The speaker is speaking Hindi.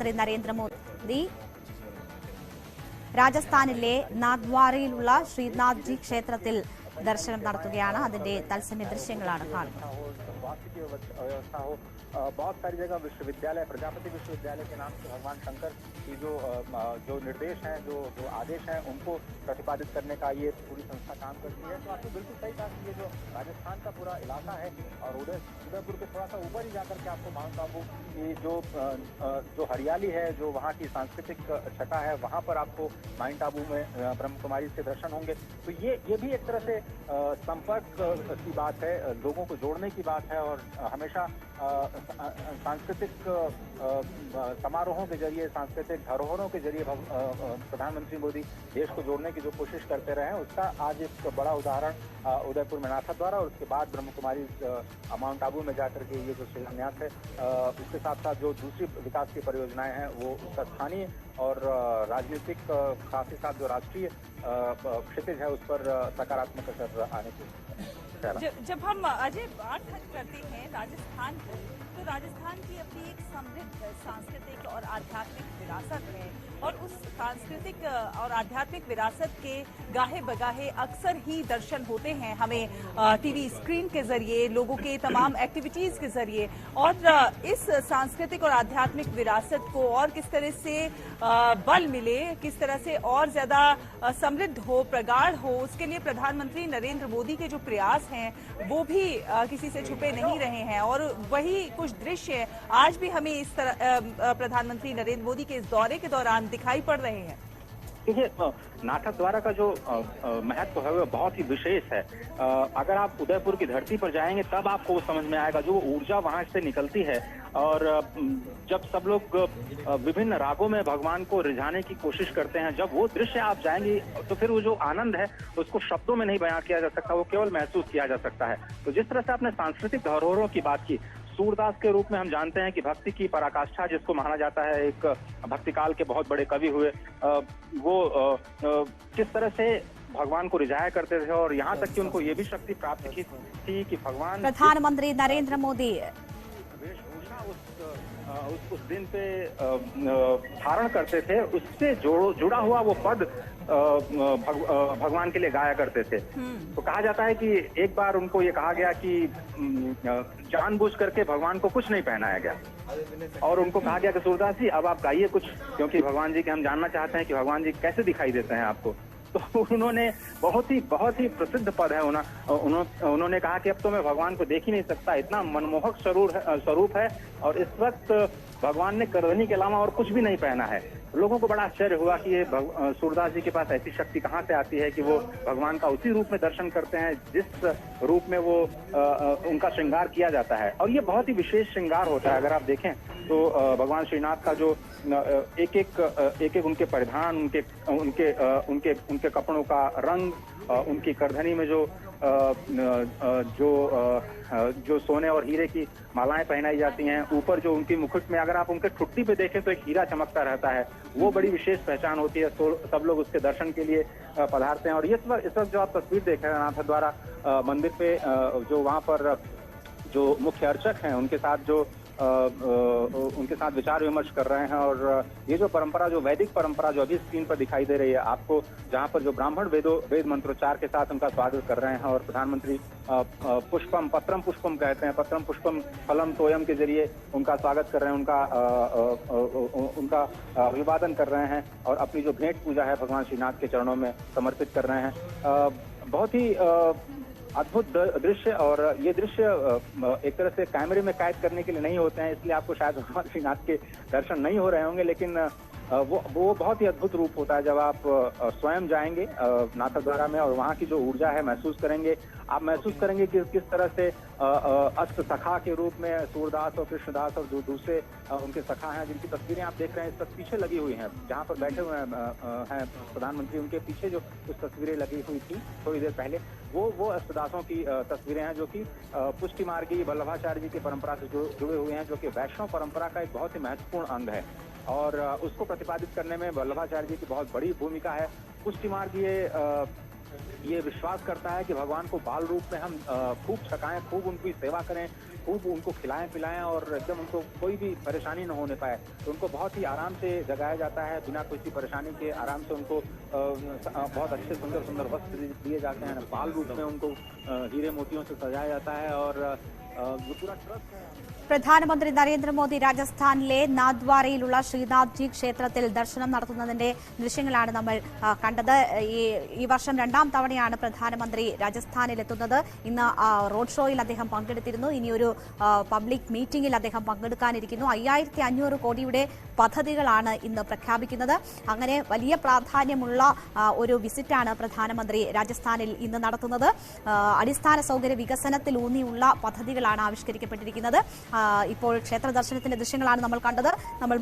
പ്രധാനമന്ത്രി നരേന്ദ്രമോദി രാജസ്ഥാനിലെ നാഥ്വാരയിലുള്ള ശ്രീനാഥ്ജി ക്ഷേത്രത്തിൽ ദർശനം നടത്തുകയാണ്. അതിന്റെ തത്സമയ ദൃശ്യങ്ങളാണ് കാണുന്നത്. बहुत सारी जगह विश्वविद्यालय, प्रजापति विश्वविद्यालय के नाम से भगवान शंकर की जो निर्देश हैं, जो आदेश हैं, उनको प्रतिपादित करने का ये पूरी संस्था काम करती है। तो आपने बिल्कुल सही कहा कि ये जो राजस्थान का पूरा इलाका है और उदयपुर के थोड़ा सा ऊपर ही जाकर के आपको माउंट आबू की जो हरियाली है, जो वहाँ की सांस्कृतिक छटा है, वहाँ पर आपको माउंट आबू में ब्रह्म कुमारी से दर्शन होंगे। तो ये भी एक तरह से संपर्क की बात है, लोगों को जोड़ने की बात है और हमेशा सांस्कृतिक समारोहों के जरिए, सांस्कृतिक धरोहरों के जरिए प्रधानमंत्री मोदी देश को जोड़ने की जो कोशिश करते रहे हैं, उसका आज एक बड़ा उदाहरण उदयपुर में नाथद्वारा और उसके बाद ब्रह्म कुमारी माउंट आबू में जाकर के ये जो शिलान्यास है, उसके साथ साथ जो दूसरी विकास की परियोजनाएं हैं वो उसका स्थानीय और राजनीतिक साथ ही साथ जो राष्ट्रीय क्षितिज है उस पर सकारात्मक असर आने की। जब हम अजय बात करते हैं राजस्थान की, तो राजस्थान की अपनी एक समृद्ध सांस्कृतिक और आध्यात्मिक विरासत है और उस सांस्कृतिक और आध्यात्मिक विरासत के गाहे बगाहे अक्सर ही दर्शन होते हैं हमें टीवी स्क्रीन के जरिए, लोगों के तमाम एक्टिविटीज के जरिए। और इस सांस्कृतिक और आध्यात्मिक विरासत को और किस तरह से बल मिले, किस तरह से और ज्यादा समृद्ध हो, प्रगाढ़ हो, उसके लिए प्रधानमंत्री नरेंद्र मोदी के जो प्रयास हैं वो भी किसी से छुपे नहीं रहे हैं। और वही कुछ दृश्य आज भी हमें इस तरह प्रधानमंत्री नरेंद्र मोदी के इस दौरे के दौरान दिखाई पड़ रहे हैं। देखिए, नाथद्वारा का जो महत्व है वो बहुत ही विशेष है। अगर आप उदयपुर की धरती पर जाएंगे तब आपको वो समझ में आएगा, जो ऊर्जा वहां से निकलती है। और जब सब लोग विभिन्न रागों में भगवान को रिझाने की कोशिश करते हैं, जब वो दृश्य आप जाएंगे तो फिर वो जो आनंद है उसको शब्दों में नहीं बयां किया जा सकता, वो केवल महसूस किया जा सकता है। तो जिस तरह से आपने सांस्कृतिक धरोहरों की बात की, सूरदास के रूप में हम जानते हैं कि भक्ति की पराकाष्ठा जिसको माना जाता है, एक भक्ति काल के बहुत बड़े कवि हुए, वो किस तरह से भगवान को रिझाया करते थे और यहाँ तक कि उनको ये भी शक्ति प्राप्त की थी कि भगवान प्रधानमंत्री नरेंद्र मोदी वेशभूषा उस दिन पे धारण करते थे, उससे जुड़ा हुआ वो पद भगवान के लिए गाया करते थे। तो कहा जाता है कि एक बार उनको ये कहा गया कि जानबूझ करके भगवान को कुछ नहीं पहनाया गया और उनको कहा गया कि सूरदास जी अब आप गाइए कुछ, क्योंकि भगवान जी के हम जानना चाहते हैं कि भगवान जी कैसे दिखाई देते हैं आपको। तो उन्होंने बहुत ही प्रसिद्ध पद है, उन्होंने कहा कि अब तो मैं भगवान को देख ही नहीं सकता, इतना मनमोहक स्वरूप है और इस वक्त भगवान ने करधनी के अलावा और कुछ भी नहीं पहना है। लोगों को बड़ा आश्चर्य हुआ कि ये सूरदास जी के पास ऐसी शक्ति कहाँ से आती है कि वो भगवान का उसी रूप में दर्शन करते हैं जिस रूप में वो उनका श्रृंगार किया जाता है। और ये बहुत ही विशेष श्रृंगार होता है। अगर आप देखें तो भगवान श्रीनाथ का जो एक एक उनके परिधान, उनके कपड़ों का रंग, उनकी करधनी में जो सोने और हीरे की मालाएं पहनाई जाती हैं, ऊपर जो उनकी मुकुट में अगर आप उनके ठुड्डी पे देखें तो एक हीरा चमकता रहता है, वो बड़ी विशेष पहचान होती है। तो सब लोग उसके दर्शन के लिए पधारते हैं। और इस वक्त जो आप तस्वीर देख रहे हैं नाथद्वारा मंदिर पे, जो वहाँ पर जो मुख्य अर्चक हैं उनके साथ विचार विमर्श कर रहे हैं। और ये जो परंपरा, जो वैदिक परंपरा जो अभी स्क्रीन पर दिखाई दे रही है आपको, जहाँ पर जो ब्राह्मण वेद मंत्रोच्चार के साथ उनका स्वागत कर रहे हैं और प्रधानमंत्री पत्रम पुष्पम कहते हैं, पत्रम पुष्पम फलम तोयम के जरिए उनका स्वागत कर रहे हैं, उनका अभिवादन कर रहे हैं और अपनी जो भेंट पूजा है भगवान श्रीनाथ के चरणों में समर्पित कर रहे हैं। बहुत ही अद्भुत दृश्य। और ये दृश्य एक तरह से कैमरे में कैद करने के लिए नहीं होते हैं, इसलिए आपको शायद भगवान श्रीनाथ के दर्शन नहीं हो रहे होंगे, लेकिन वो बहुत ही अद्भुत रूप होता है। जब आप स्वयं जाएंगे नाथद्वारा में और वहाँ की जो ऊर्जा है महसूस करेंगे, आप महसूस करेंगे कि किस तरह से अष्ट सखा के रूप में सूरदास और कृष्णदास और जो दूसरे उनके सखा हैं जिनकी तस्वीरें आप देख रहे हैं इस वक्त पीछे लगी हुई हैं, जहाँ पर बैठे हुए हैं प्रधानमंत्री, उनके पीछे जो कुछ तस्वीरें लगी हुई थी थोड़ी देर पहले, वो अष्टदासों की तस्वीरें हैं जो कि पुष्टि मार्गी वल्लभाचार्य जी की परंपरा से जुड़े हुए हैं, जो कि वैष्णव परंपरा का एक बहुत ही महत्वपूर्ण अंग है और उसको प्रतिपादित करने में वल्लभाचार्य जी की बहुत बड़ी भूमिका है। पुष्टि मार्ग ये विश्वास करता है कि भगवान को बाल रूप में हम खूब छकाएं, खूब उनकी सेवा करें, खूब उनको खिलाएं पिलाएं और एकदम उनको कोई भी परेशानी न होने पाए। तो उनको बहुत ही आराम से जगाया जाता है, बिना किसी परेशानी के आराम से उनको बहुत अच्छे सुंदर सुंदर वस्त्र दिए जाते हैं। बाल रूप में उनको हीरे मोतियों से सजाया जाता है और जो पूरा ट्रस्ट है। പ്രധാനമന്ത്രി നരേന്ദ്രമോദി രാജസ്ഥാനിലെ നാഥ്വാരയിലുള്ള ശ്രീനാഥ്ജി ക്ഷേത്രത്തിൽ ദർശനം നടത്തുന്നതിന്റെ ദൃശ്യങ്ങളാണ് നമ്മൾ കണ്ടത്. ഈ വർഷം രണ്ടാം തവണയാണ് പ്രധാനമന്ത്രി രാജസ്ഥാനിലെത്തുന്നത്. ഇന്ന് റോഡ് ഷോയിൽ അദ്ദേഹം പങ്കെടുത്തിരുന്നു. ഇനിയൊരു പബ്ലിക് മീറ്റിംഗിൽ അദ്ദേഹം പങ്കെടുക്കാനിരിക്കുന്നു. 5500 കോടിയുടെ പദ്ധതികളാണ് ഇന്ന് പ്രഖ്യാപിക്കുന്നത്. അങ്ങനെ വലിയ പ്രാധാന്യമുള്ള ഒരു വിസിറ്റാണ് പ്രധാനമന്ത്രി രാജസ്ഥാനിൽ ഇന്ന് നടത്തുന്നത്. അടിസ്ഥാന സൗകര്യ വികസനത്തിൽ ഊന്നിയുള്ള പദ്ധതികളാണ് ആവിഷ്കരിക്കപ്പെട്ടിരിക്കുന്നത്. ഇപ്പോൾ ക്ഷേത്ര ദർശനത്തിന്റെ ദൃശ്യങ്ങളാണ് നമ്മൾ കണ്ടത്. നമ്മൾ